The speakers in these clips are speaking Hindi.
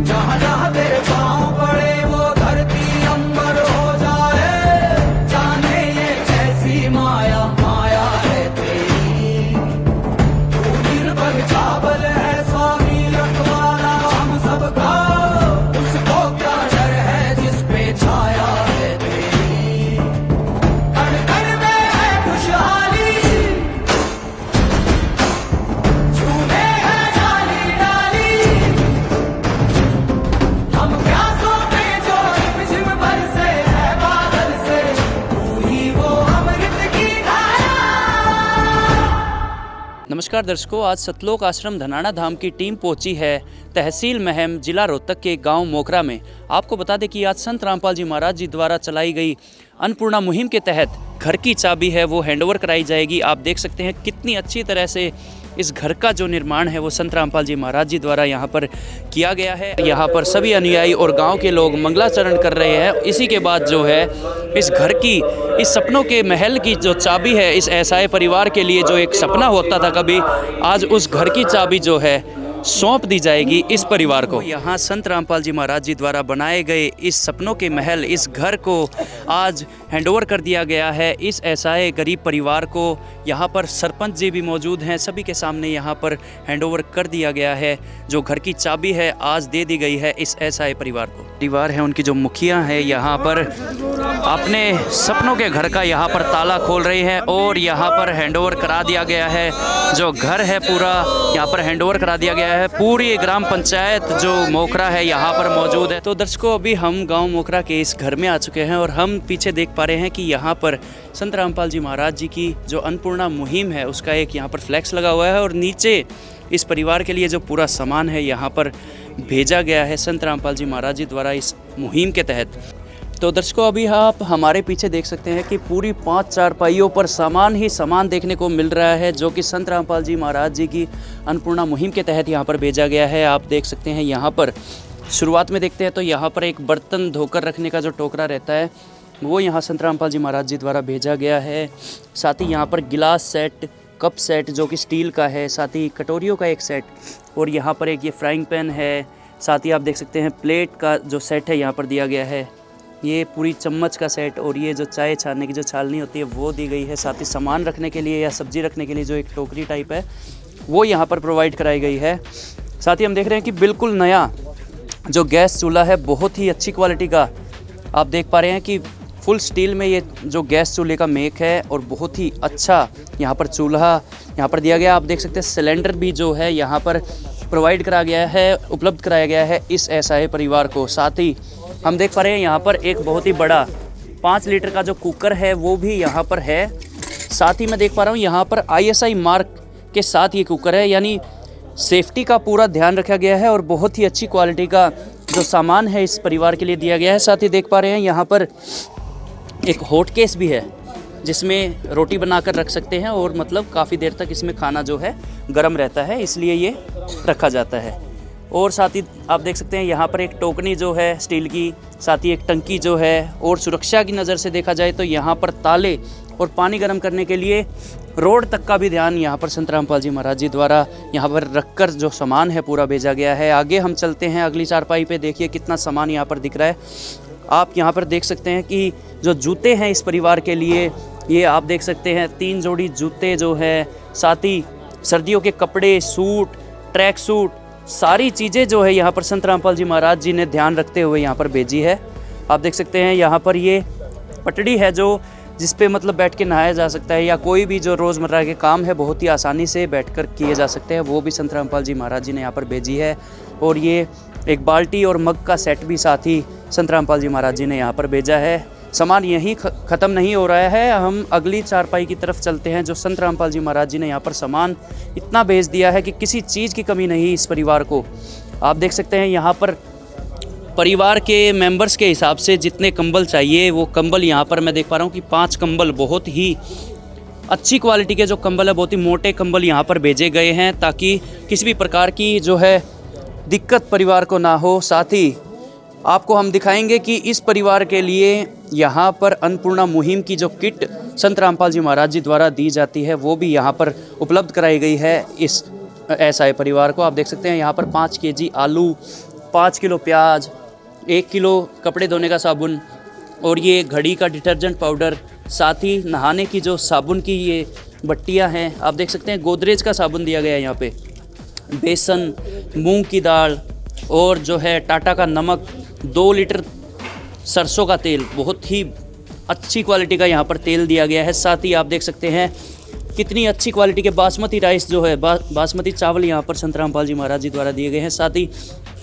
जहाँ जहाँ तेरे पाँव पड़े वो धरती अंबर हो जाए, जाने ये कैसी माया माया है तेरी। तू निर्बल चावल है स्वामी रखवाला हम सबका, उसको क्या डर है जिस पे छाया है तेरी। कण कण में है खुशहाली, झूमे है डाली डाली, हम प्यासों पे जो झिम बरसे है बादल से, तू ही वो अमृत की धारा। नमस्कार दर्शकों, आज सतलोक आश्रम धनाना धाम की टीम पहुंची है तहसील महम जिला रोहतक के गांव मोकरा में। आपको बता दें कि आज संत रामपाल जी महाराज जी द्वारा चलाई गई अन्नपूर्णा मुहिम के तहत घर की चाबी है वो हैंडओवर कराई जाएगी। आप देख सकते हैं कितनी अच्छी तरह से इस घर का जो निर्माण है वो संत रामपाल जी महाराज जी द्वारा यहाँ पर किया गया है। यहाँ पर सभी अनुयायी और गांव के लोग मंगलाचरण कर रहे हैं। इसी के बाद जो है इस घर की, इस सपनों के महल की जो चाबी है, इस ऐसाए परिवार के लिए जो एक सपना होता था कभी, आज उस घर की चाबी जो है सौंप दी जाएगी इस परिवार को। यहाँ संत रामपाल जी महाराज जी द्वारा बनाए गए इस सपनों के महल, इस घर को आज हैंडओवर कर दिया गया है इस ऐसाए गरीब परिवार को। यहाँ पर सरपंच जी भी मौजूद हैं, सभी के सामने यहाँ पर हैंडओवर कर दिया गया है। जो घर की चाबी है आज दे दी गई है इस ऐसाए परिवार को। परिवार है, उनकी जो मुखिया है यहाँ पर अपने सपनों के घर का यहाँ पर ताला खोल रही है और यहाँ पर हैंडओवर करा दिया गया है। जो घर है पूरा यहाँ पर हैंडओवर करा दिया गया है। पूरी ग्राम पंचायत जो मोकरा है यहाँ पर मौजूद है। तो दर्शकों, अभी हम गांव मोकरा के इस घर में आ चुके हैं और हम पीछे देख पा रहे हैं कि यहाँ पर संत रामपाल जी महाराज जी की जो अन्नपूर्णा मुहिम है उसका एक यहाँ पर फ्लैक्स लगा हुआ है और नीचे इस परिवार के लिए जो पूरा सामान है यहाँ पर भेजा गया है संत रामपाल जी महाराज जी द्वारा इस मुहिम के तहत। तो दर्शकों, अभी आप हमारे पीछे देख सकते हैं कि पूरी 5 चारपाइयों पर सामान ही सामान देखने को मिल रहा है जो कि संत रामपाल जी महाराज जी की अन्नपूर्णा मुहिम के तहत यहाँ पर भेजा गया है। आप देख सकते हैं यहाँ पर शुरुआत में देखते हैं तो यहाँ पर एक बर्तन धोकर रखने का जो टोकरा रहता है वो यहाँ संत रामपाल जी महाराज जी द्वारा भेजा गया है। साथ ही यहाँ पर गिलास सेट, कप सेट जो कि स्टील का है, साथ ही कटोरियों का एक सेट और यहाँ पर एक ये फ्राइंग पैन है। साथ ही आप देख सकते हैं प्लेट का जो सेट है यहाँ पर दिया गया है। ये पूरी चम्मच का सेट और ये जो चाय छानने की जो छालनी होती है वो दी गई है। साथ ही सामान रखने के लिए या सब्जी रखने के लिए जो एक टोकरी टाइप है वो यहाँ पर प्रोवाइड कराई गई है। साथ ही हम देख रहे हैं कि बिल्कुल नया जो गैस चूल्हा है, बहुत ही अच्छी क्वालिटी का आप देख पा रहे हैं कि फुल स्टील में ये जो गैस चूल्हे का मेक है और बहुत ही अच्छा यहाँ पर चूल्हा यहाँ पर दिया गया। आप देख सकते हैं सिलेंडर भी जो है यहाँ पर प्रोवाइड करा गया है, उपलब्ध कराया गया है इस ऐसाए परिवार को। साथ ही हम देख पा रहे हैं यहाँ पर एक बहुत ही बड़ा 5 लीटर का जो कुकर है वो भी यहाँ पर है। साथ ही मैं देख पा रहा हूँ यहाँ पर ISI मार्क के साथ ये कुकर है, यानी सेफ्टी का पूरा ध्यान रखा गया है और बहुत ही अच्छी क्वालिटी का जो सामान है इस परिवार के लिए दिया गया है। साथ ही देख पा रहे हैं यहाँ पर एक हॉट केस भी है जिसमें रोटी बनाकर रख सकते हैं और मतलब काफ़ी देर तक इसमें खाना जो है गर्म रहता है, इसलिए ये रखा जाता है। और साथ ही आप देख सकते हैं यहाँ पर एक टोकनी जो है स्टील की, साथ ही एक टंकी जो है। और सुरक्षा की नज़र से देखा जाए तो यहाँ पर ताले और पानी गर्म करने के लिए रोड तक का भी ध्यान यहाँ पर संत रामपाल जी महाराज जी द्वारा यहाँ पर रखकर जो सामान है पूरा भेजा गया है। आगे हम चलते हैं अगली चारपाई पे, देखिए कितना सामान यहाँ पर दिख रहा है। आप यहाँ पर देख सकते हैं कि जो जूते हैं इस परिवार के लिए, ये आप देख सकते हैं 3 जोड़ी जूते जो है। साथ ही सर्दियों के कपड़े, सूट, ट्रैक सूट, सारी चीज़ें जो है यहाँ पर संत रामपाल जी महाराज जी ने ध्यान रखते हुए यहाँ पर भेजी है। आप देख सकते हैं यहाँ पर ये पटड़ी है जो जिस पे मतलब बैठ के नहाया जा सकता है या कोई भी जो रोज़मर्रा के काम है बहुत ही आसानी से बैठकर किए जा सकते हैं, वो भी संत रामपाल जी महाराज जी ने यहाँ पर भेजी है। और ये एक बाल्टी और मग का सेट भी साथ ही संत रामपाल जी महाराज जी ने यहाँ पर भेजा है। सामान यहीं ख़त्म नहीं हो रहा है, हम अगली चारपाई की तरफ चलते हैं। जो संत रामपाल जी महाराज जी ने यहाँ पर सामान इतना भेज दिया है कि किसी चीज़ की कमी नहीं इस परिवार को। आप देख सकते हैं यहाँ पर परिवार के मेंबर्स के हिसाब से जितने कंबल चाहिए वो कंबल यहाँ पर मैं देख पा रहा हूँ कि 5 कंबल बहुत ही अच्छी क्वालिटी के जो कंबल है, बहुत ही मोटे कंबल यहाँ पर भेजे गए हैं ताकि किसी भी प्रकार की जो है दिक्कत परिवार को ना हो। साथ ही आपको हम दिखाएंगे कि इस परिवार के लिए यहाँ पर अन्नपूर्णा मुहिम की जो किट संत रामपाल जी महाराज जी द्वारा दी जाती है वो भी यहाँ पर उपलब्ध कराई गई है इस ऐसा परिवार को। आप देख सकते हैं यहाँ पर 5 केजी आलू, 5 किलो प्याज, 1 किलो कपड़े धोने का साबुन और ये घड़ी का डिटर्जेंट पाउडर, साथ ही नहाने की जो साबुन की ये बट्टियाँ हैं, आप देख सकते हैं गोदरेज का साबुन दिया गया है यहाँ पे, बेसन, मूंग की दाल और जो है टाटा का नमक, 2 लीटर सरसों का तेल, बहुत ही अच्छी क्वालिटी का यहाँ पर तेल दिया गया है। साथ ही आप देख सकते हैं कितनी अच्छी क्वालिटी के बासमती राइस जो है बासमती चावल यहाँ पर संत रामपाल जी महाराज जी द्वारा दिए गए हैं। साथ ही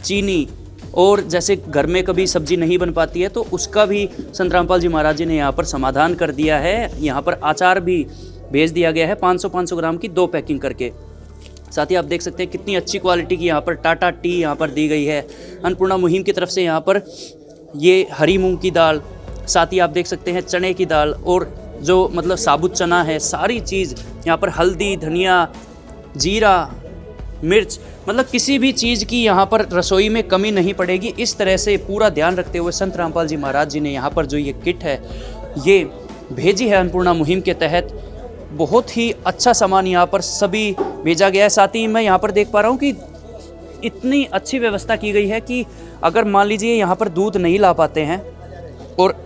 चीनी, और जैसे घर में कभी सब्जी नहीं बन पाती है तो उसका भी संत रामपाल जी महाराज जी ने यहाँ पर समाधान कर दिया है। यहाँ पर अचार भी भेज दिया गया है 500 ग्राम की 2 पैकिंग करके। साथ ही आप देख सकते हैं कितनी अच्छी क्वालिटी की यहाँ पर टाटा टी यहाँ पर दी गई है अन्नपूर्णा मुहिम की तरफ से। यहाँ पर ये हरी मूंग की दाल, साथ ही आप देख सकते हैं चने की दाल और जो मतलब साबुत चना है, सारी चीज़ यहाँ पर, हल्दी, धनिया, जीरा, मिर्च, मतलब किसी भी चीज़ की यहाँ पर रसोई में कमी नहीं पड़ेगी। इस तरह से पूरा ध्यान रखते हुए संत रामपाल जी महाराज जी ने यहाँ पर जो ये किट है ये भेजी है अन्नपूर्णा मुहिम के तहत। बहुत ही अच्छा सामान यहाँ पर सभी भेजा गया है। साथ ही मैं यहाँ पर देख पा रहा हूँ कि इतनी अच्छी व्यवस्था की गई है कि अगर मान लीजिए यहाँ पर दूध नहीं ला पाते हैं और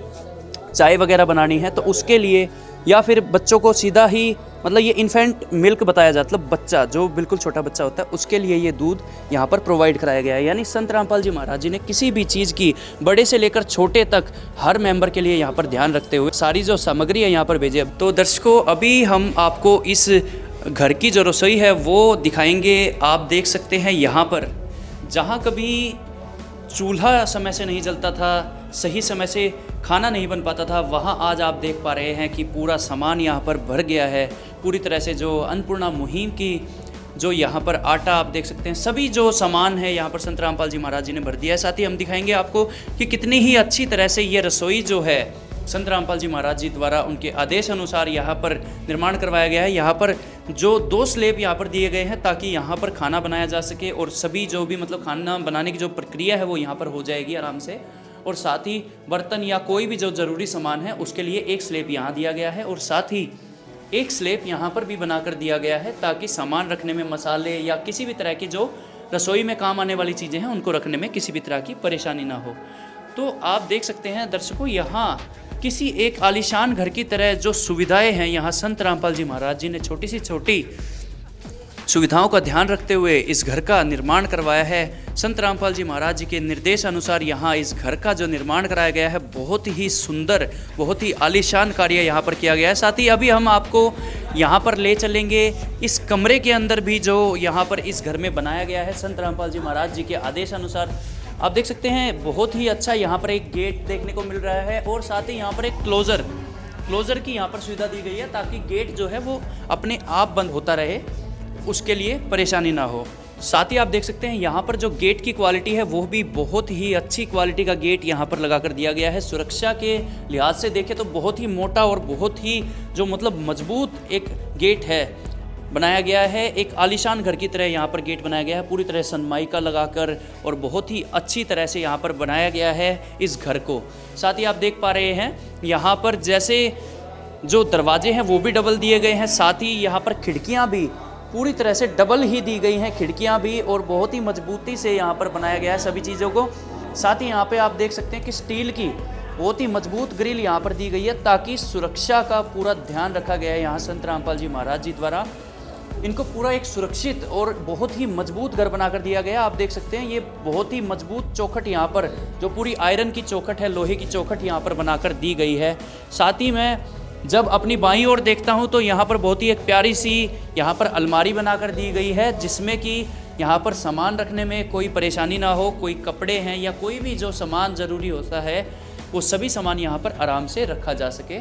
चाय वगैरह बनानी है तो उसके लिए, या फिर बच्चों को सीधा ही मतलब ये इन्फेंट मिल्क बताया जाता है, मतलब बच्चा जो बिल्कुल छोटा बच्चा होता है उसके लिए ये दूध यहाँ पर प्रोवाइड कराया गया है। यानी संत रामपाल जी महाराज जी ने किसी भी चीज़ की बड़े से लेकर छोटे तक हर मेंबर के लिए यहाँ पर ध्यान रखते हुए सारी जो सामग्री है यहाँ पर भेजी। तो दर्शकों, अभी हम आपको इस घर की जो रसोई है वो दिखाएंगे। आप देख सकते हैं यहाँ पर जहाँ कभी चूल्हा समय से नहीं जलता था, सही समय से खाना नहीं बन पाता था, वहाँ आज आप देख पा रहे हैं कि पूरा सामान यहाँ पर भर गया है पूरी तरह से। जो अन्नपूर्णा मुहिम की जो यहाँ पर आटा आप देख सकते हैं, सभी जो सामान है यहाँ पर संत रामपाल जी महाराज जी ने भर दिया है। साथ ही हम दिखाएंगे आपको कि कितनी ही अच्छी तरह से ये रसोई जो है संत रामपाल जी महाराज जी द्वारा उनके आदेश अनुसार यहाँ पर निर्माण करवाया गया है। यहाँ पर जो 2 स्लैब यहाँ पर दिए गए हैं ताकि यहाँ पर खाना बनाया जा सके और सभी जो भी मतलब खाना बनाने की जो प्रक्रिया है वो यहाँ पर हो जाएगी आराम से। और साथ ही बर्तन या कोई भी जो ज़रूरी सामान है उसके लिए 1 स्लैब यहाँ दिया गया है और साथ ही 1 स्लैब यहाँ पर भी बनाकर दिया गया है ताकि सामान रखने में, मसाले या किसी भी तरह की जो रसोई में काम आने वाली चीज़ें हैं उनको रखने में किसी भी तरह की परेशानी ना हो। तो आप देख सकते हैं दर्शकों, यहाँ किसी एक आलीशान घर की तरह जो सुविधाएं हैं यहाँ संत रामपाल जी महाराज जी ने छोटी सी छोटी सुविधाओं का ध्यान रखते हुए इस घर का निर्माण करवाया है। संत रामपाल जी महाराज जी के निर्देश अनुसार यहाँ इस घर का जो निर्माण कराया गया है बहुत ही सुंदर, बहुत ही आलीशान कार्य यहाँ पर किया गया है। साथ ही अभी हम आपको यहाँ पर ले चलेंगे इस कमरे के अंदर भी जो यहाँ पर इस घर में बनाया गया है संत रामपाल जी महाराज जी के आदेश अनुसार। आप देख सकते हैं बहुत ही अच्छा यहाँ पर एक गेट देखने को मिल रहा है और साथ ही यहाँ पर एक क्लोज़र की यहाँ पर सुविधा दी गई है ताकि गेट जो है वो अपने आप बंद होता रहे, उसके लिए परेशानी ना हो। साथ ही आप देख सकते हैं यहाँ पर जो गेट की क्वालिटी है वो भी बहुत ही अच्छी क्वालिटी का गेट यहाँ पर लगा कर दिया गया है। सुरक्षा के लिहाज से देखें तो बहुत ही मोटा और बहुत ही जो मतलब मजबूत एक गेट है बनाया गया है। एक आलीशान घर की तरह यहाँ पर गेट बनाया गया है पूरी तरह सनमाइका लगाकर और बहुत ही अच्छी तरह से यहाँ पर बनाया गया है इस घर को। साथ ही आप देख पा रहे हैं यहाँ पर जैसे जो दरवाजे हैं वो भी डबल दिए गए हैं, साथ ही यहाँ पर खिड़कियाँ भी पूरी तरह से डबल ही दी गई हैं, खिड़कियाँ भी, और बहुत ही मजबूती से यहाँ पर बनाया गया है सभी चीज़ों को। साथ ही यहाँ पे आप देख सकते हैं कि स्टील की बहुत ही मजबूत ग्रिल यहाँ पर दी गई है ताकि सुरक्षा का पूरा ध्यान रखा गया है यहाँ संत रामपाल जी महाराज जी द्वारा। इनको पूरा एक सुरक्षित और बहुत ही मजबूत घर बनाकर दिया गया। आप देख सकते हैं ये बहुत ही मजबूत चौखट यहाँ पर जो पूरी आयरन की चौखट है, लोहे की चौखट यहाँ पर बनाकर दी गई है। साथ ही मैं जब अपनी बाईं ओर देखता हूँ तो यहाँ पर बहुत ही एक प्यारी सी यहाँ पर अलमारी बनाकर दी गई है जिसमें कि यहाँ पर सामान रखने में कोई परेशानी ना हो, कोई कपड़े हैं या कोई भी जो सामान ज़रूरी होता है वो सभी सामान यहाँ पर आराम से रखा जा सके।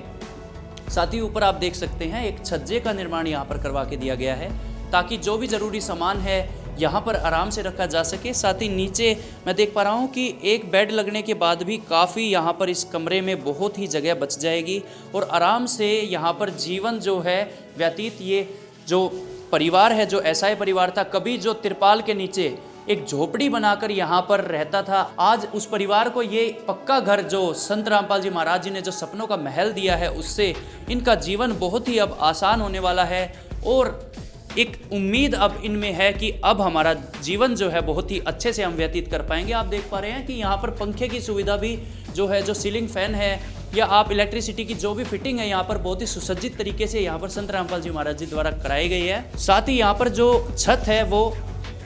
साथ ही ऊपर आप देख सकते हैं एक छज्जे का निर्माण यहाँ पर करवा के दिया गया है ताकि जो भी ज़रूरी सामान है यहाँ पर आराम से रखा जा सके। साथ ही नीचे मैं देख पा रहा हूँ कि एक बेड लगने के बाद भी काफ़ी यहाँ पर इस कमरे में बहुत ही जगह बच जाएगी और आराम से यहाँ पर जीवन जो है व्यतीत, ये जो परिवार है, जो ऐसा परिवार था कभी जो तिरपाल के नीचे एक झोपड़ी बनाकर यहाँ पर रहता था, आज उस परिवार को ये पक्का घर जो संत रामपाल जी महाराज जी ने जो सपनों का महल दिया है उससे इनका जीवन बहुत ही अब आसान होने वाला है। और एक उम्मीद अब इनमें है कि अब हमारा जीवन जो है बहुत ही अच्छे से हम व्यतीत कर पाएंगे। आप देख पा रहे हैं कि यहाँ पर पंखे की सुविधा भी जो है, जो सीलिंग फैन है या आप इलेक्ट्रिसिटी की जो भी फिटिंग है यहाँ पर बहुत ही सुसज्जित तरीके से यहाँ पर संत रामपाल जी महाराज जी द्वारा कराई गई है। साथ ही यहाँ पर जो छत है वो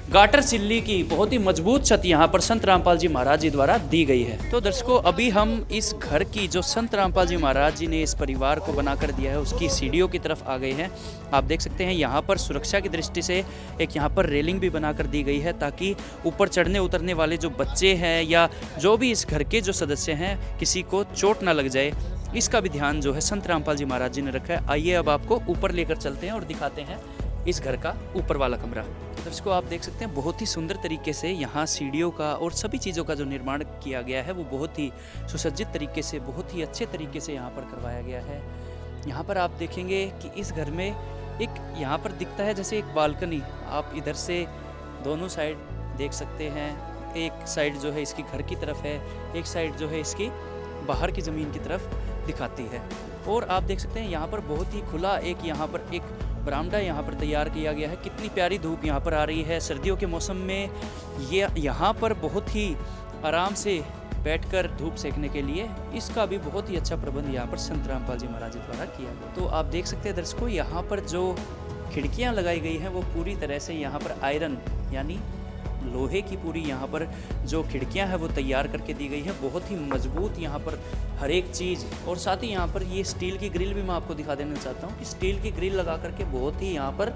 गाटर सिल्ली की बहुत ही मजबूत छत यहाँ पर संत रामपाल जी महाराज जी द्वारा दी गई है। तो दर्शकों, अभी हम इस घर की जो संत रामपाल जी महाराज जी ने इस परिवार को बनाकर दिया है उसकी सीढ़ियों की तरफ आ गए हैं। आप देख सकते हैं यहाँ पर सुरक्षा की दृष्टि से एक यहाँ पर रेलिंग भी बनाकर दी गई है ताकि ऊपर चढ़ने उतरने वाले जो बच्चे हैं या जो भी इस घर के जो सदस्य हैं किसी को चोट ना लग जाए, इसका भी ध्यान जो है संत रामपाल जी महाराज जी ने रखा है। आइए अब आपको ऊपर लेकर चलते हैं और दिखाते हैं इस घर का ऊपर वाला कमरा। दर्शकों, आप देख सकते हैं बहुत ही सुंदर तरीके से यहाँ सीढ़ियों का और सभी चीज़ों का जो निर्माण किया गया है वो बहुत ही सुसज्जित तरीके से, बहुत ही अच्छे तरीके से यहाँ पर करवाया गया है। यहाँ पर आप देखेंगे कि इस घर में एक यहाँ पर दिखता है जैसे एक बालकनी, आप इधर से दोनों साइड देख सकते हैं। एक साइड जो है इसकी घर की तरफ है, एक साइड जो है इसकी बाहर की ज़मीन की तरफ दिखाती है। और आप देख सकते हैं यहाँ पर बहुत ही खुला एक यहाँ पर एक बरामदा यहाँ पर तैयार किया गया है। कितनी प्यारी धूप यहाँ पर आ रही है सर्दियों के मौसम में। ये यहाँ पर बहुत ही आराम से बैठकर धूप सेकने के लिए इसका भी बहुत ही अच्छा प्रबंध यहाँ पर संत रामपाल जी महाराज जी द्वारा किया गया। तो आप देख सकते हैं दर्शकों, यहाँ पर जो खिड़कियाँ लगाई गई हैं वो पूरी तरह से यहाँ पर आयरन यानी लोहे की पूरी यहाँ पर जो खिड़कियाँ हैं वो तैयार करके दी गई है। बहुत ही मजबूत यहाँ पर हर एक चीज़। और साथ ही यहाँ पर ये स्टील की ग्रिल भी मैं आपको दिखा देना चाहता हूँ कि स्टील की ग्रिल लगा करके बहुत ही यहाँ पर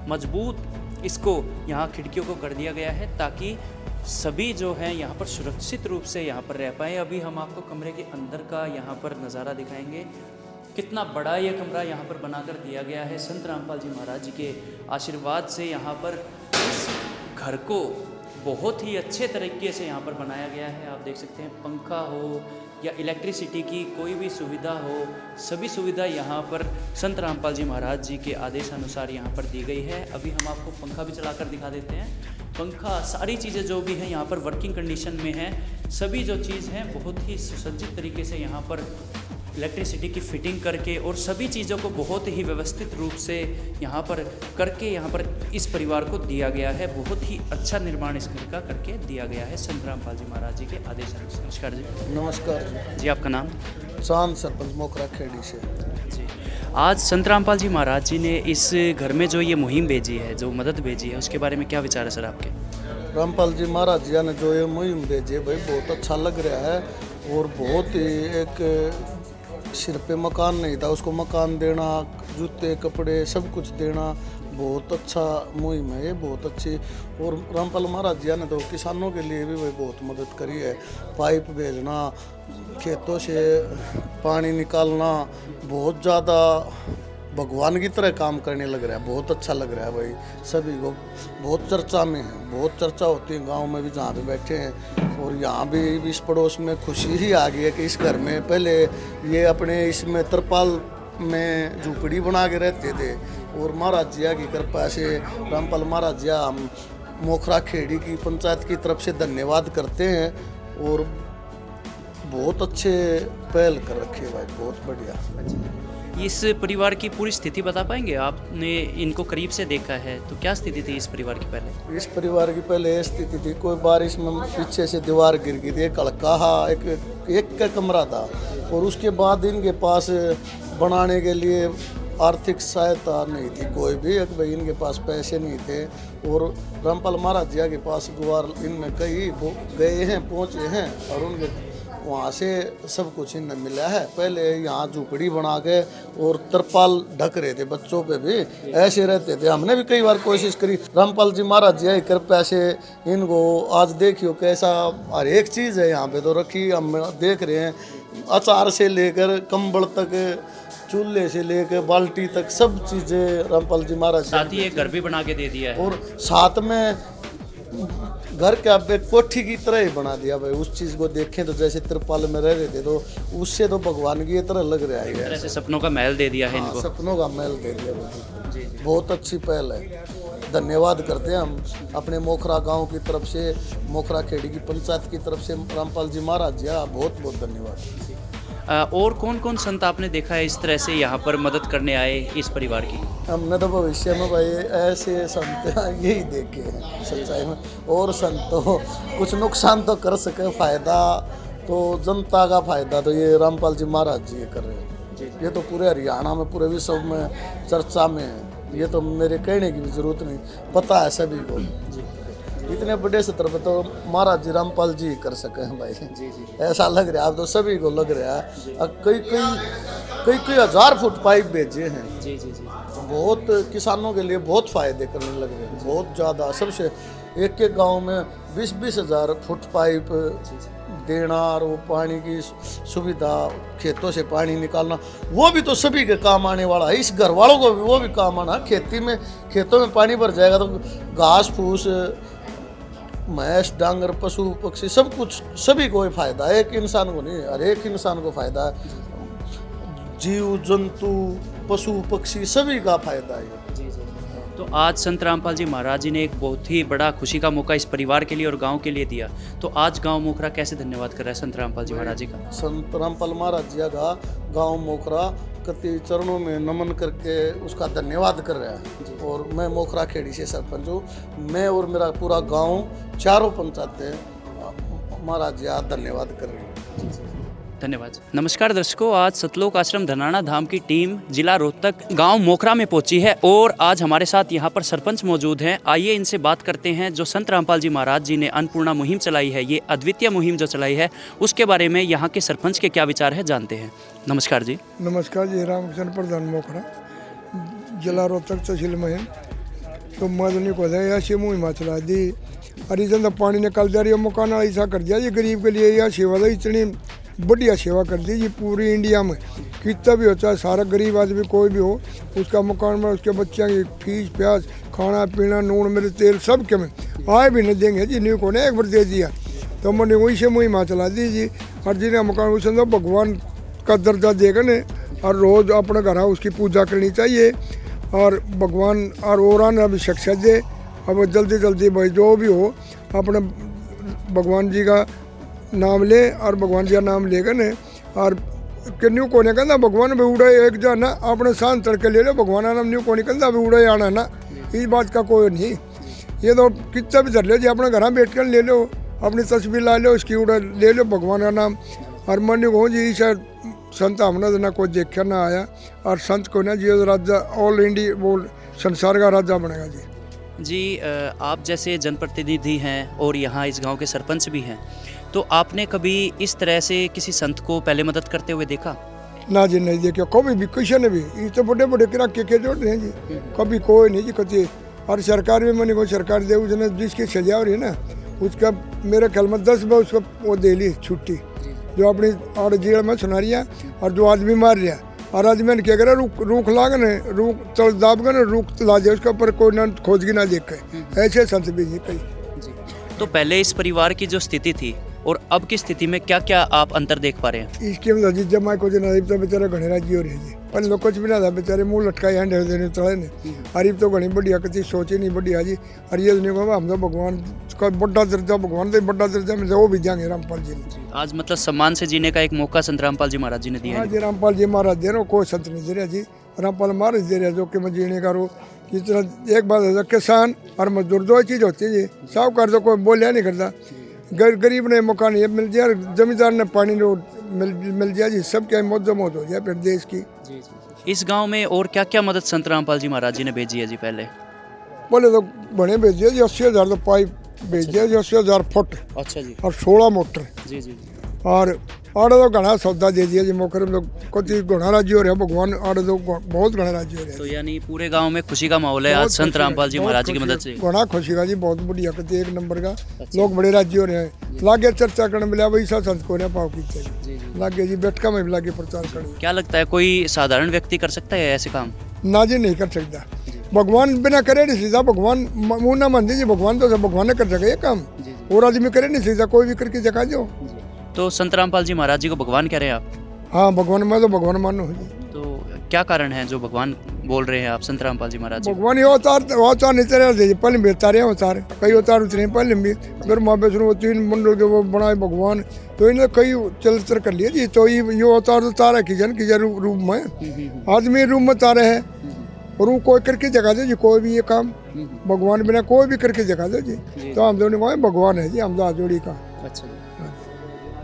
मजबूत इसको यहाँ खिड़कियों को कर दिया गया है ताकि सभी जो हैं यहाँ पर सुरक्षित रूप से यहाँ पर रह पाएँ। अभी हम आपको कमरे के अंदर का यहाँ पर नज़ारा दिखाएंगे। कितना बड़ा ये कमरा यहाँ पर बनाकर दिया गया है। संत रामपाल जी महाराज जी के आशीर्वाद से यहाँ पर इस घर को बहुत ही अच्छे तरीके से यहाँ पर बनाया गया है। आप देख सकते हैं पंखा हो या इलेक्ट्रिसिटी की कोई भी सुविधा हो, सभी सुविधा यहाँ पर संत रामपाल जी महाराज जी के आदेशानुसार यहाँ पर दी गई है। अभी हम आपको पंखा भी चलाकर दिखा देते हैं। पंखा सारी चीज़ें जो भी हैं यहाँ पर वर्किंग कंडीशन में हैं। सभी जो चीज़ हैं बहुत ही सुसज्जित तरीके से यहाँ पर इलेक्ट्रिसिटी की फिटिंग करके और सभी चीज़ों को बहुत ही व्यवस्थित रूप से यहाँ पर करके यहाँ पर इस परिवार को दिया गया है। बहुत ही अच्छा निर्माण इस घर का करके दिया गया है संत रामपाल जी महाराज जी के आदेश अनुसार। नमस्कार जी। नमस्कार जी, आपका नाम? चांद, सरपंच मोकरा खेड़ी से। जी, आज संत रामपाल जी महाराज जी ने इस घर में जो ये मुहिम भेजी है, जो मदद भेजी है, उसके बारे में क्या विचार है सर आपके? रामपाल जी महाराज जी ने जो ये मुहिम भेजी भाई बहुत अच्छा लग रहा है। और बहुत ही एक सिर पे मकान नहीं था, उसको मकान देना, जूते कपड़े सब कुछ देना, बहुत अच्छा मुहिम है ये, बहुत अच्छी। और रामपाल महाराज जी ने तो किसानों के लिए भी भाई बहुत मदद करी है। पाइप भेजना, खेतों से पानी निकालना, बहुत ज़्यादा भगवान की तरह काम करने लग रहा है। बहुत अच्छा लग रहा है भाई, सभी को बहुत चर्चा में है, बहुत चर्चा होती है गांव में भी जहाँ पे बैठे हैं। और यहाँ भी इस पड़ोस में खुशी ही आ गई है कि इस घर में पहले ये अपने इसमें तरपाल में झूपड़ी बना के रहते थे। और महाराज जिया की कृपा से रामपाल महाराज जिया हम मोखरा खेड़ी की पंचायत की तरफ से धन्यवाद करते हैं। और बहुत अच्छे पहल कर रखे भाई, बहुत बढ़िया। इस परिवार की पूरी स्थिति बता पाएंगे? आपने इनको करीब से देखा है तो क्या स्थिति थी इस परिवार की पहले? इस परिवार की पहले ये स्थिति थी, कोई बारिश में पीछे से दीवार गिर गई थी, एक कड़काहा एक का कमरा था। और उसके बाद इनके पास बनाने के लिए आर्थिक सहायता नहीं थी कोई भी, एक भाई इनके पास पैसे नहीं थे। और रामपाल महाराज जी के पास गुवार इनमें कई गए हैं, पहुँचे हैं और उनके वहाँ से सब कुछ इन्हें मिला है। पहले यहाँ झूपड़ी बना के और तरपाल ढक रहे थे, बच्चों पे भी ऐसे रहते थे। हमने भी कई बार कोशिश करी। रामपाल जी महाराज जी कृपया से इनको आज देखियो कैसा हर एक चीज़ है यहाँ पे तो रखी, हम देख रहे हैं। अचार से लेकर कंबल तक, चूल्हे से लेकर बाल्टी तक सब चीज़ें रामपाल जी महाराज साथ ही एक घर भी बना के दे दिया है। और साथ में घर के अब एक कोठी की तरह ही बना दिया भाई। उस चीज़ को देखें तो जैसे तिरपाल में रह रहे थे तो उससे तो भगवान की तरह लग रहा है। ऐसे सपनों का महल दे दिया है इनको। सपनों का महल दे दिया भाई, बहुत अच्छी पहल है। धन्यवाद करते हैं हम अपने मोखरा गांव की तरफ से, मोखरा खेड़ी की पंचायत की तरफ से रामपाल जी महाराज जी बहुत बहुत धन्यवाद। और कौन कौन संत आपने देखा है इस तरह से यहाँ पर मदद करने आए इस परिवार की? हमने तो भविष्य में भाई ऐसे संत यही देखे हैं सच्चाई में। और संत तो कुछ नुकसान तो कर सके, फायदा तो जनता का फायदा तो ये रामपाल जी महाराज जी कर रहे हैं। ये तो पूरे हरियाणा में, पूरे विश्व में चर्चा में है। ये तो मेरे कहने की भी जरूरत नहीं, पता है सभी को। इतने बड़े स्तर पर तो महाराज जी रामपाल जी कर सके हैं भाई। ऐसा लग रहा है, अब तो सभी को लग रहा है। अब कई हजार फुट पाइप भेजे हैं। बहुत किसानों के लिए बहुत फायदे करने लग रहे हैं, बहुत ज़्यादा। सबसे एक एक गांव में 20-20 हजार फुट पाइप देना, और वो पानी की सुविधा, खेतों से पानी निकालना, वो भी तो सभी के काम आने वाला है। इस घर वालों को भी वो भी काम आना। खेतों में पानी भर जाएगा तो घास फूस, भैंस डांगर, पशु पक्षी, सब कुछ सभी को ही फायदा है। एक इंसान को नहीं, हर एक इंसान को फायदा है। जीव जंतु, पशु पक्षी, सभी का फायदा है। तो आज संत रामपाल जी महाराज जी ने एक बहुत ही बड़ा खुशी का मौका इस परिवार के लिए और गांव के लिए दिया। तो आज गांव मोखरा कैसे धन्यवाद कर रहा है संत रामपाल जी महाराज जी का? संत रामपाल महाराज जी का गांव मोखरा कति चरणों में नमन करके उसका धन्यवाद कर रहा है। और मैं मोखरा खेड़ी से सरपंच हूँ। मैं और मेरा पूरा गांव, चारों पंचायतें महाराज जी का धन्यवाद कर रही हैं। धन्यवाद। नमस्कार दर्शकों, आज सतलोक आश्रम धनाना धाम की टीम जिला रोहतक गांव मोखरा में पहुंची है और आज हमारे साथ यहां पर सरपंच मौजूद हैं। आइए इनसे बात करते हैं। जो संत रामपाल जी महाराज जी ने अन्नपूर्णा मुहिम चलाई है, ये अद्वितीय मुहिम जो चलाई है, उसके बारे में यहाँ के सरपंच के क्या विचार है, जानते हैं। नमस्कार जी। नमस्कार जी। रामकृष्ण प्रधान मोखरा, जिला रोहतक, तहसील मुहिम। तो मदनी को ऐसी मुहिम चला दी। अरे चंद पानी निकल जा रही है, मकान ऐसा कर दिया जी गरीब के लिए। यह सेवा तो इतनी बढ़िया सेवा कर दी जी पूरी इंडिया में। कितना भी होता है, सारा गरीब आदमी कोई भी हो, उसका मकान में उसके बच्चों की फीस प्याज, खाना पीना, नून मिर्च तेल सब के में आए भी नहीं देंगे जी। न्यू को ने एक बार दे दिया तो मैंने वही से मुहिम चला दी जी। और जिन्हें मकान उसे भगवान का दर्जा देगा न, और रोज़ अपने घर उसकी पूजा करनी चाहिए। और भगवान और आना भी सक्सेस दे। अब जल्दी जल्दी भाई जो भी हो अपने भगवान जी का नाम ले, और भगवान जी का नाम लेगा न। और न्यू को नहीं कहता भगवान भी उड़े एक जाना अपने शांत तड़के ले लो, भगवान नाम न्यू को नहीं कहता भी उड़े आना ना, इस बात का कोई नहीं। ये तो कितना भी धर लो जी, अपने घर बैठ कर ले लो, अपनी तस्वीर ला लो, उसकी उड़ा ले लो भगवान का नाम। और मन कहूँ जी शायद संत हमने ना कोई देखा ना आया, और संत को ना जी राजा ऑल इंडिया वो संसार का राजा बनेगा जी। आप जैसे जनप्रतिनिधि हैं और यहाँ इस गांव के सरपंच भी हैं, तो आपने कभी इस तरह से किसी संत को पहले मदद करते हुए देखा? ना जी नहीं देखा कभी भी, किसी ने भी। ये तो बड़े बड़े किरा के जोड़ रहे हैं जी, कभी कोई नहीं जी कति। और सरकार भी मैंने को सरकार दे, उसने जिसकी सजा हो रही है ना, उसका मेरे ख्याल में 10 बार उसको वो दे ली छुट्टी, जो अपनी और जेल में सुना रही है। और जो आदमी मार रहा, और आदमी ने क्या करा, रूख लागन है, रूख तो दाब गए, रूख ला दिया उसके ऊपर, कोई ना खोज की ना देख के। ऐसे संत भी जी कई। तो पहले इस परिवार की जो स्थिति थी और अब की स्थिति में क्या क्या आप अंतर देख पा रहे हैं? इसके अंदर जी जमा को तो बेचारे घने राजी हो रहे जी, पर लोग कुछ भी ना था, बेचारे मुंह लटकाए हैं ढेर देने तड़े ने। अरीब तो घनी बढ़िया कति सोचे नहीं बढ़िया जी। और ये नहीं कहूँगा हम तो भगवान का बड़ा दर्जा, भगवान का बड़ा दर्जा मिलता, वो भी जाएंगे रामपाल जी ने। आज मतलब सम्मान से जीने का एक मौका संत रामपाल जी महाराज जी ने दिया है। जी रामपाल जी महाराज दे रहे हो, कोई संत नहीं दे रहा जी, रामपाल महाराज दे रहे जो कि मैं जीने का रो। जिस तरह एक बात है, किसान और मजदूर दो चीज़ होती है जी। साहूकार तो कोई बोलिया नहीं करता, गरीब ने मकान ये मिल जाए, जमींदार ने पानी मिल जाए जी, सब क्या मौज मौज हो जाए फिर देश की। इस गांव में और क्या क्या मदद संत रामपाल जी महाराज जी ने भेजी है जी? पहले बोले तो बड़े भेजिए जी, 80,000 तो पाइप भेजिए जी, 80,000 फुट। अच्छा जी। और 16 मोटर जी जी। और आड़े तो घना सौदा दे दिया जी मोखरे में, कति घना राज्य हो रहा है भगवान, आड़े तो बहुत घना राज्य हो रहा है। तो यानी पूरे गांव में खुशी का माहौल है आज संत रामपाल जी महाराज जी की मदद से। घना खुशी का जी, बहुत बढ़िया कति एक नंबर का। लोग बड़े राज्य हो रहे हैं, लागे चर्चा करने मिला वही सा संत को पाव की लागे जी, बैठका में भी लागे प्रचार करने। क्या लगता है कोई साधारण व्यक्ति कर सकता है ऐसे काम? ना जी नहीं कर सकता, भगवान बिना करे नहीं सीधा। भगवान मुँह ना मान दीजिए, भगवान तो सब भगवान ने कर सके ये काम, और आदमी करे नहीं सीधा, कोई भी करके दिखा दो। तो संत रामपाल जी महाराज जी को भगवान कह रहे हैं आप? हाँ भगवान, मैं तो भगवान मानो जी। तो क्या कारण है जो भगवान बोल रहे हैं आप संत रामपाल जी महाराज जी? भगवान ये अवतार नहीं चले पहले भी उतारे अवतार, कई अवतार उतरे पहले भी। अगर माँ विष्णु वो 3 मंडल के वो बनाए भगवान, तो इन्हें कई चरित्र कर लिए जी। तो ये अवतार तो तारा किजन रूप में, आदमी रूप में तारे है। और वो कोई करके जगा दो जी, कोई भी ये काम भगवान बिना कोई भी करके जगा दो जी। तो हम दोनों को भगवान है जी, हम हाथ जोड़ी का। अच्छा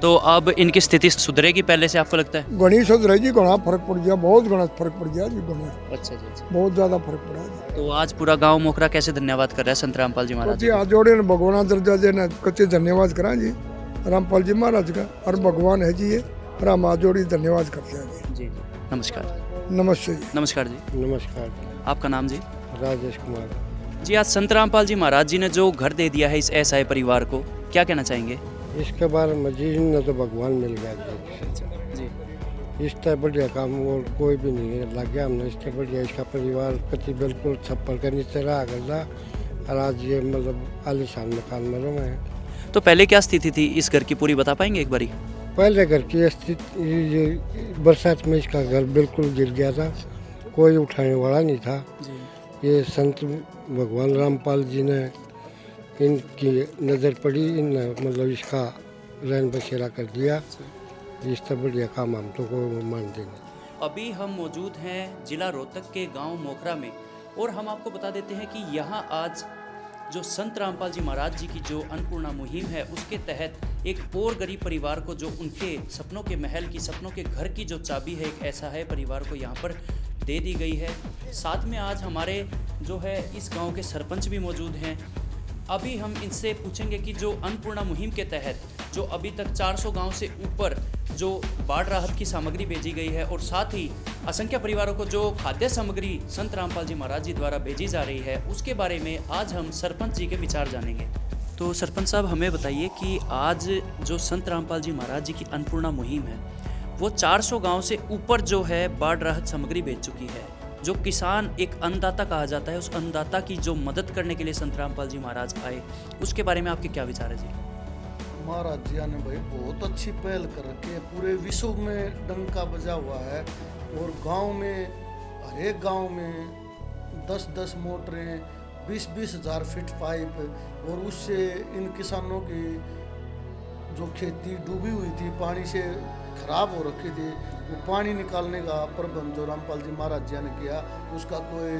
तो अब इनकी स्थिति सुधरेगी पहले से आपको लगता है? गणेश सुधरे जी, घना फर्क पड़ गया, बहुत घना फर्क पड़ गया जी, घना अच्छा जी। बहुत ज़्यादा फर्क पड़ा जी। तो आज पूरा गांव मोखरा कैसे धन्यवाद कर रहा है संत रामपाल जी महाराज जी हाथ जोड़े ने भगवान दर्जा देना कच्चे धन्यवाद करा जी रामपाल जी महाराज का, और भगवान है जी ये, और हम हाथ जोड़ी धन्यवाद करते हैं जी। नमस्कार। नमस्ते जी। नमस्कार जी। नमस्कार, आपका नाम जी? राजेश कुमार। जी आज संत रामपाल जी महाराज जी ने जो घर दे दिया है इस असहाय परिवार को, क्या कहना चाहेंगे? इसके बारे में जी न तो भगवान मिल गया जी। इससे बढ़िया काम और कोई भी नहीं है लग गया हमने। इससे बढ़िया इसका परिवार कति बिल्कुल छप्पर के नीचे रहा करता, और आज ये मतलब आलीशान मकान में रहा है। तो पहले क्या स्थिति थी इस घर की, पूरी बता पाएंगे एक बारी? पहले घर की स्थिति ये बरसात में इसका घर बिल्कुल गिर गया था, कोई उठाने वाला नहीं था। ये संत भगवान रामपाल जी ने इनकी नज़र पड़ी, इन मतलब इसका रैन बसेरा कर दिया। इससे बढ़िया काम हम तो कोई मान देंगे। अभी हम मौजूद हैं जिला रोहतक के गांव मोखरा में, और हम आपको बता देते हैं कि यहाँ आज जो संत रामपाल जी महाराज जी की जो अन्नपूर्णा मुहिम है उसके तहत एक और गरीब परिवार को, जो उनके सपनों के महल की, सपनों के घर की जो चाबी है, एक ऐसा है परिवार को यहाँ पर दे दी गई है। साथ में आज हमारे जो है इस गांव के सरपंच भी मौजूद हैं। अभी हम इनसे पूछेंगे कि जो अन्नपूर्णा मुहिम के तहत जो अभी तक 400 गांव से ऊपर जो बाढ़ राहत की सामग्री भेजी गई है, और साथ ही असंख्य परिवारों को जो खाद्य सामग्री संत रामपाल जी महाराज जी द्वारा भेजी जा रही है, उसके बारे में आज हम सरपंच जी के विचार जानेंगे। तो सरपंच साहब हमें बताइए कि आज जो संत रामपाल जी महाराज जी की अन्नपूर्णा मुहिम है वो 400 गांव से ऊपर जो है बाढ़ राहत सामग्री भेज चुकी है। जो किसान एक अन्नदाता कहा जाता है, उस अन्नदाता की जो मदद करने के लिए संत रामपाल जी महाराज आए, उसके बारे में आपके क्या विचार है जी? महाराज जी ने भाई बहुत अच्छी पहल कर रखी है, पूरे विश्व में डंका बजा हुआ है, और गांव में हर एक गांव में 10-10 मोटरें, 20-20 हज़ार फीट पाइप, और उससे इन किसानों की जो खेती डूबी हुई थी, पानी से खराब हो रखी थी, वो पानी निकालने का प्रबंध जो रामपाल जी महाराज जी ने किया, उसका कोई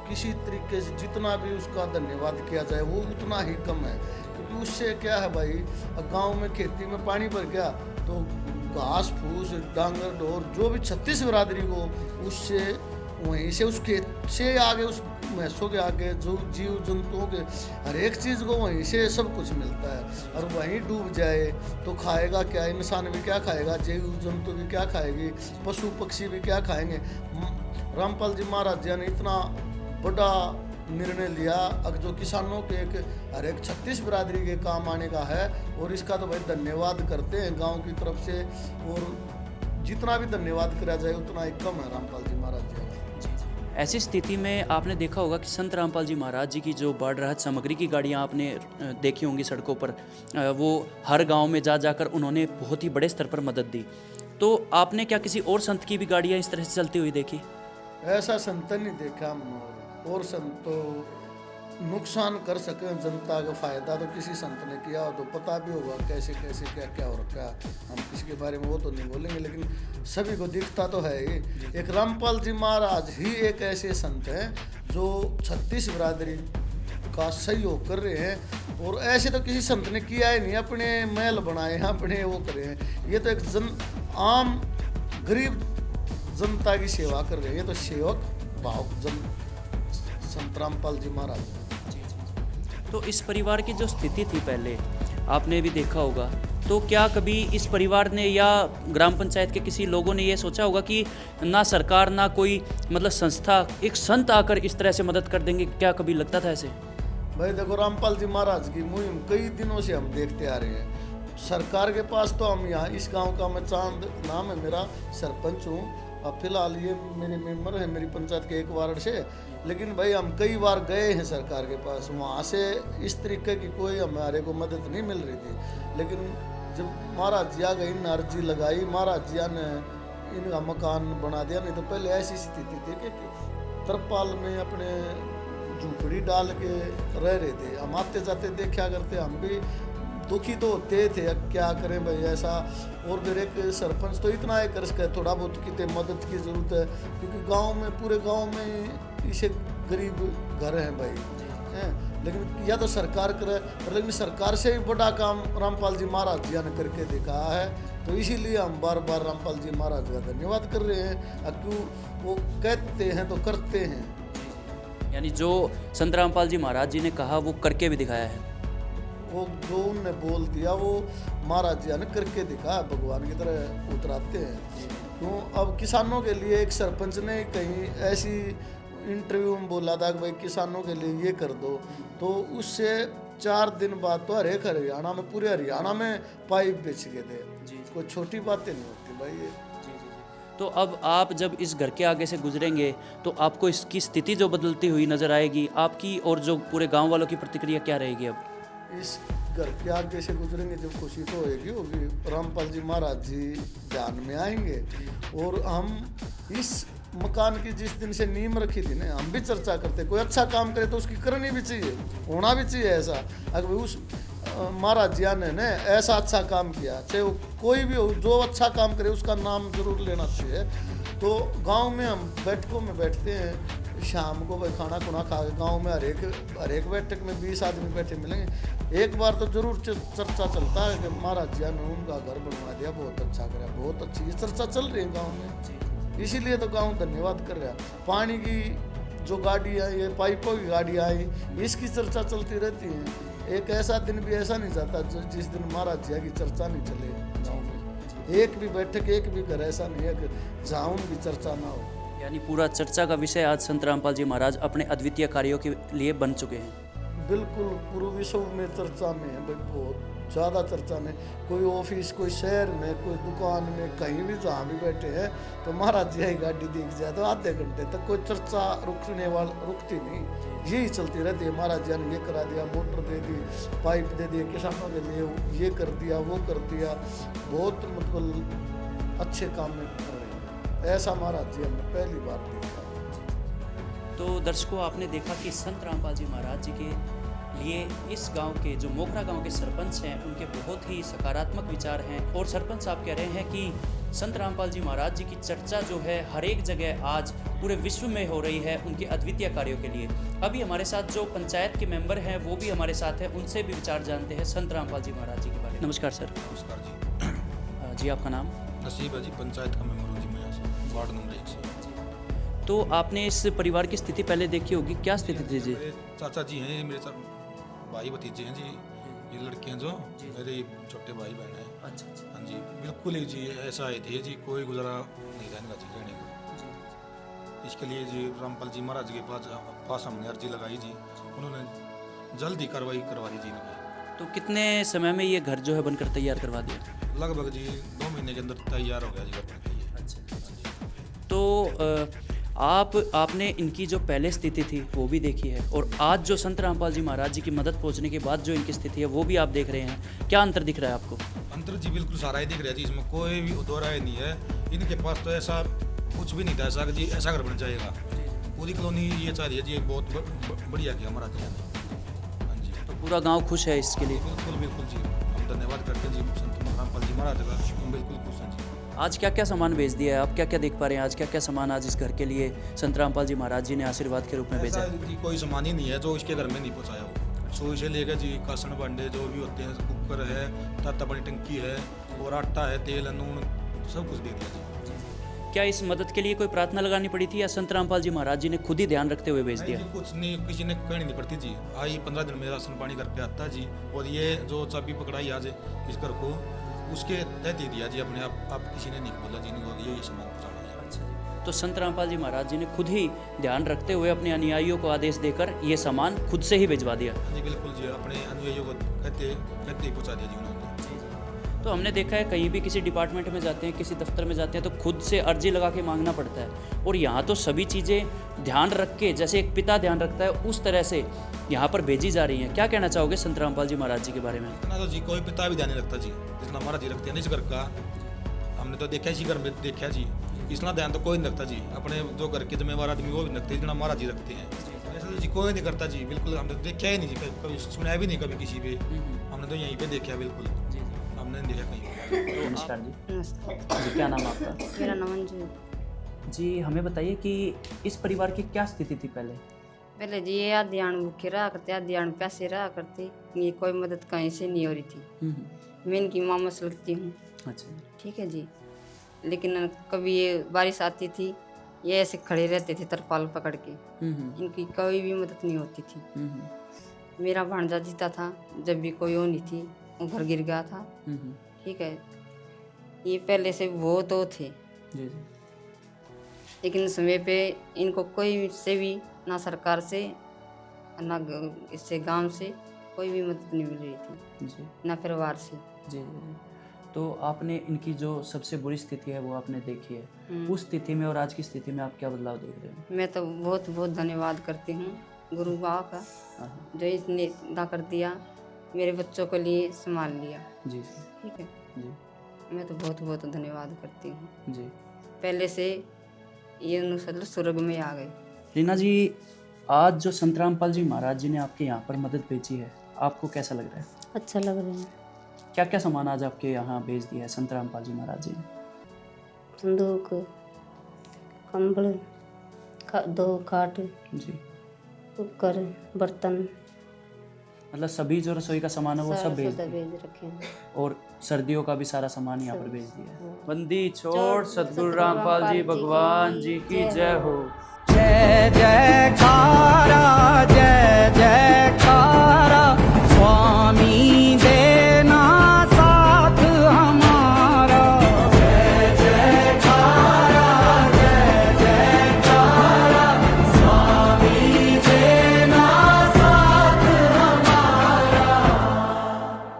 किसी तरीके से जितना भी उसका धन्यवाद किया जाए वो उतना ही कम है। क्योंकि उससे क्या है भाई, गांव में खेती में पानी भर गया तो घास फूस डांगर ढोर जो भी 36 बिरादरी को उससे वहीं से उस खेत से आगे, उस भैंसों के आगे जो जीव जंतुओं के हर एक चीज़ को वहीं से सब कुछ मिलता है। और वहीं डूब जाए तो खाएगा क्या? इंसान भी क्या खाएगा, जीव जंतु भी क्या खाएगी, पशु पक्षी भी क्या खाएंगे? रामपाल जी महाराज जी ने इतना बड़ा निर्णय लिया, अगर जो किसानों के एक हर एक 36 बिरादरी के काम आने का है, और इसका तो भाई धन्यवाद करते हैं गांव की तरफ से, और जितना भी धन्यवाद करा जाए उतना ही कम है रामपाल जी महाराज जी। ऐसी स्थिति में आपने देखा होगा कि संत रामपाल जी महाराज जी की जो बाढ़ राहत सामग्री की गाड़ियाँ आपने देखी होंगी सड़कों पर, वो हर गांव में जा जाकर उन्होंने बहुत ही बड़े स्तर पर मदद दी। तो आपने क्या किसी और संत की भी गाड़ियाँ इस तरह से चलती हुई देखी? ऐसा संत नहीं देखा हमने, और संत तो नुकसान कर सके जनता का फायदा तो किसी संत ने किया हो तो पता भी होगा कैसे कैसे क्या क्या हो रखा है। हम किसी के बारे में वो तो नहीं बोलेंगे, लेकिन सभी को दिखता तो है ही। एक रामपाल जी महाराज ही एक ऐसे संत हैं जो 36 बिरादरी का सहयोग कर रहे हैं, और ऐसे तो किसी संत ने किया ही नहीं, अपने महल बनाए हैं, अपने वो करे हैं। ये तो एक आम गरीब जनता की सेवा कर रहे हैं, ये तो सेवक भाव संत रामपाल जी महाराज। तो इस परिवार की जो स्थिति थी पहले आपने भी देखा होगा, तो क्या कभी इस परिवार ने या ग्राम पंचायत के किसी लोगों ने ये सोचा होगा कि ना सरकार ना कोई मतलब संस्था, एक संत आकर इस तरह से मदद कर देंगे? क्या कभी लगता था ऐसे? भाई देखो, रामपाल जी महाराज की मुहिम कई दिनों से हम देखते आ रहे हैं। सरकार के पास तो हम यहाँ इस गांव का, मैं चांद नाम है मेरा, सरपंच हूँ। अब फिलहाल ये मेरे मेंबर है मेरी पंचायत के एक वार्ड से, लेकिन भाई हम कई बार गए हैं सरकार के पास, वहाँ से इस तरीके की कोई हमारे को मदद नहीं मिल रही थी। लेकिन जब महाराज जी आ गए, इन अर्जी लगाई, महाराज जी ने इनका मकान बना दिया। नहीं तो पहले ऐसी स्थिति थी कि तरपाल में अपने झूपड़ी डाल के रह रहे थे। हम आते जाते देखा करते, हम भी दुखी तो होते थे, अब क्या करें भाई ऐसा। और फिर एक सरपंच तो इतना है कर सके, थोड़ा बहुत कितने मदद की ज़रूरत है, क्योंकि गांव में पूरे गांव में इसे गरीब घर हैं भाई हैं। लेकिन या तो सरकार करे, लेकिन सरकार से भी बड़ा काम रामपाल जी महाराज जी ने करके दिखाया है। तो इसीलिए हम बार बार रामपाल जी महाराज का धन्यवाद कर रहे हैं। क्यों वो कहते हैं तो करते हैं। यानी जो संत रामपाल जी महाराज जी ने कहा वो करके भी दिखाया है। वो जो उनने बोल दिया वो महाराज जी ने करके दिखाया, भगवान की तरह उतराते हैं। क्यों अब किसानों के लिए एक सरपंच ने कहीं ऐसी इंटरव्यू में बोला था कि भाई किसानों के लिए ये कर दो, तो उससे 4 दिन बाद तो हर एक हरियाणा में, पूरे हरियाणा में पाइप बेच गए थे। कोई छोटी बातें नहीं होती भाई ये। तो अब आप जब इस घर के आगे से गुजरेंगे तो आपको इसकी स्थिति जो बदलती हुई नज़र आएगी, आपकी और जो पूरे गांव वालों की प्रतिक्रिया क्या रहेगी? अब इस घर के आगे से गुजरेंगे जब खुशी तो होगी। रामपाल जी महाराज जी ध्यान में आएंगे। और हम इस मकान की जिस दिन से नींव रखी थी ना, हम भी चर्चा करते, कोई अच्छा काम करे तो उसकी करनी भी चाहिए, होना भी चाहिए ऐसा। अगर उस महाराज जी ने ऐसा अच्छा काम किया, चाहे वो कोई भी हो, जो अच्छा काम करे उसका नाम जरूर लेना चाहिए। तो गांव में हम बैठकों में बैठते हैं, शाम को भाई खाना खुना खा के गाँव में हर एक बैठक में 20 आदमी बैठे मिलेंगे। एक बार तो जरूर चर्चा चलता है कि महाराज जी ने उनका घर बनवा दिया, बहुत अच्छा करा, बहुत अच्छी चर्चा चल रही है गाँव में। इसीलिए तो गाँव धन्यवाद कर रहा है। पानी की जो गाड़ी आई है, पाइपों की गाड़ी आई, इसकी चर्चा चलती रहती है। एक ऐसा दिन भी ऐसा नहीं जाता जिस दिन महाराज जी की चर्चा नहीं चले गाँव में। एक भी बैठक, एक भी घर ऐसा नहीं है कि जहाँ उनकी चर्चा ना हो। यानी पूरा चर्चा का विषय आज संत रामपाल जी महाराज अपने अद्वितीय कार्यों के लिए बन चुके हैं। बिल्कुल पूरे विश्व में चर्चा में है भाई, बहुत ज़्यादा चर्चा में। कोई ऑफिस, कोई शहर में, कोई दुकान में, कहीं भी जहाँ भी बैठे हैं तो महाराज जी की गाड़ी दिख जाए तो आधे घंटे तक कोई चर्चा रुकती नहीं, यही चलती रहती है। महाराज जी ने ये करा दिया, मोटर दे दी, पाइप दे दिए, किसानों के लिए ये कर दिया, वो कर दिया, बहुत मतलब अच्छे काम में कर रहे हैं। ऐसा महाराज जी हमने पहली बार देखा। तो दर्शकों, आपने देखा कि संत रामपाल जी महाराज जी के लिए इस गांव के जो मोखरा गांव के सरपंच हैं उनके बहुत ही सकारात्मक विचार हैं। और सरपंच साहब कह रहे हैं कि संत रामपाल जी महाराज जी की चर्चा जो है हर एक जगह आज पूरे विश्व में हो रही है उनके अद्वितीय कार्यों के लिए। अभी हमारे साथ जो पंचायत के मेंबर हैं वो भी हमारे साथ हैं, उनसे भी विचार जानते हैं संत रामपाल जी महाराज जी के बारे में। नमस्कार सर। नमस्कार जी। जी आपका नाम? नसीब है जी, पंचायत का मेंबर हूँ जी मैं, यहाँ से वार्ड नंबर 1 से। तो आपने इस परिवार की स्थिति पहले देखी होगी, क्या स्थिति थी जी? मेरे चाचा जी हैं, मेरे भाई भतीजे हैं जी, ये लड़के हैं जो मेरे छोटे भाई बहन हैं। अच्छा अच्छा। हाँ जी, बिल्कुल ही जी ऐसा ही थे जी, कोई गुजारा नहीं रहने का जी रहने का। इसके लिए जी रामपाल जी महाराज के पास हमने अर्जी लगाई जी, उन्होंने जल्द ही कार्रवाई करवा दी जी इनकी। तो कितने समय में ये घर जो है बनकर तैयार करवा दिया? लगभग जी 2 महीने के अंदर तैयार हो गया जी घर बनकर ये। अच्छा। तो आपने इनकी जो पहले स्थिति थी वो भी देखी है, और आज जो संत रामपाल जी महाराज जी की मदद पहुंचने के बाद जो इनकी स्थिति है वो भी आप देख रहे हैं। क्या अंतर दिख रहा है आपको? अंतर जी बिल्कुल सारा ही दिख रहा है जी, इसमें कोई भी दो राय नहीं है। इनके पास तो ऐसा कुछ भी नहीं था ऐसा कि जी ऐसा घर बन जाएगा। पूरी कॉलोनी ये चाह रही है जी, बहुत बढ़िया किया हमारा जी ने। हाँ जी, तो पूरा गाँव खुश है इसके लिए? बिल्कुल बिल्कुल जी, हम धन्यवाद करते हैं जी संत रामपाल जी महाराज का, हम बिल्कुल खुश हैं जी। आज क्या क्या सामान भेज दिया है आप, क्या क्या देख पा रहे हैं? आज क्या क्या सामान आज इस घर के लिए संत रामपाल जी महाराज जी ने आशीर्वाद के रूप में भेजा ऐसा है? जी कोई सामान ही नहीं है जो इसके घर में नहीं पहुँचाया हो। सोई से लेकर जी कासन भांडे जो भी होते हैं, कुकर है, ताता बड़ी टंकी है, और आटा है, तेल है, नून, सब कुछ दे दिया जी। क्या इस मदद के लिए कोई प्रार्थना लगानी पड़ी थी या संत रामपाल जी महाराज जी ने खुद ही ध्यान रखते हुए भेज नहीं दिया? जी, कुछ नहीं, किसी ने कहनी नहीं पड़ती जी। आई 15 दिन में राशन पानी घर पे आता जी, और ये जो चाबी पकड़ाई आज इस घर को, उसके तहत ही दिया जी अपने आप किसी ने नहीं बोला जी, नहीं ये सामान पहुँचाना है। तो संत रामपाल जी महाराज जी ने खुद ही ध्यान रखते हुए अपने अनुयायियों को आदेश देकर ये सामान खुद से ही भिजवा दिया। जी बिल्कुल जी, अपने अनुयायियों को कहते ही पहुँचा दिया जी उन्होंने। तो हमने देखा है कहीं भी किसी डिपार्टमेंट में जाते हैं, किसी दफ्तर में जाते हैं तो खुद से अर्जी लगा के मांगना पड़ता है, और यहाँ तो सभी चीज़ें ध्यान रख के, जैसे एक पिता ध्यान रखता है उस तरह से यहाँ पर भेजी जा रही हैं। क्या कहना चाहोगे संत रामपाल जी महाराज जी के बारे में? इतना तो जी कोई पिता भी ध्यान नहीं रखता जी जितना महाराज जी रखते हैं इस घर का। हमने तो देखा इसी घर में देखा जी, इतना ध्यान तो कोई नहीं रखता जी। अपने जो घर के जिम्मेवार आदमी वो भी रखते हैं जितना महाराज जी रखते हैं। ऐसे बिल्कुल जी कोई नहीं करता जी, बिल्कुल हमने देखा ही नहीं जी, कभी सुना भी नहीं कभी किसी पे, हमने तो यहीं पे देखा बिल्कुल, जी जी। हमने नहीं देखा कहीं। तो नमस्कार जी। नमस्ते, जी क्या नाम है आपका? मेरा नाम अंजू। जी हमें बताइए कि इस परिवार की क्या स्थिति थी पहले? पहले जी ये आधियान भूखे रहा करते, आधियान प्यासे रहा करते, ये कोई मदद कहीं से नहीं हो रही थी। मैं इनकी माँ मस लगती हूँ, अच्छा। ठीक है जी। लेकिन कभी ये बारिश आती थी, ये ऐसे खड़े रहते थे तरपाल पकड़ के, इनकी कोई भी मदद नहीं होती थी। मेरा भांजा जीता था जब भी कोई वो नहीं थी, वो घर गिर गया था, ठीक है। ये पहले से बहुत वो थे, जी जी। लेकिन समय पे इनको कोई से भी, ना सरकार से ना इससे गांव से कोई भी मदद नहीं मिल रही थी, जी ना परिवार से। जी जी। तो आपने इनकी जो सबसे बुरी स्थिति है वो आपने देखी है, उस स्थिति में और आज की स्थिति में आप क्या बदलाव देख रहे हो? मैं तो बहुत बहुत धन्यवाद करती हूँ गुरु बाबा का, हाँ, जो इसने इतना कर दिया, मेरे बच्चों के लिए संभाल लिया, जी जी ठीक है। जी मैं तो बहुत बहुत धन्यवाद करती हूँ। जी। पहले से ये अनुसर स्वर्ग में आ गए। रीना जी, आज जो संत रामपाल जी महाराज जी ने आपके यहाँ पर मदद भेजी है, आपको कैसा लग रहा है? अच्छा लग रहा है। क्या क्या सामान आज आपके यहाँ भेज दिया है संत रामपाल जी महाराज जी ने? संदूक, कंबल, 2 खाट, जी, कुकर, बर्तन, मतलब सभी जो रसोई का सामान है वो सब भेज सौदा दिया, भेज रखे हैं। और सर्दियों का भी सारा सामान यहाँ पर भेज दिया है। बंदी छोड़ छोड़ सतगुरु रामपाल जी भगवान जी की जय हो। जय जय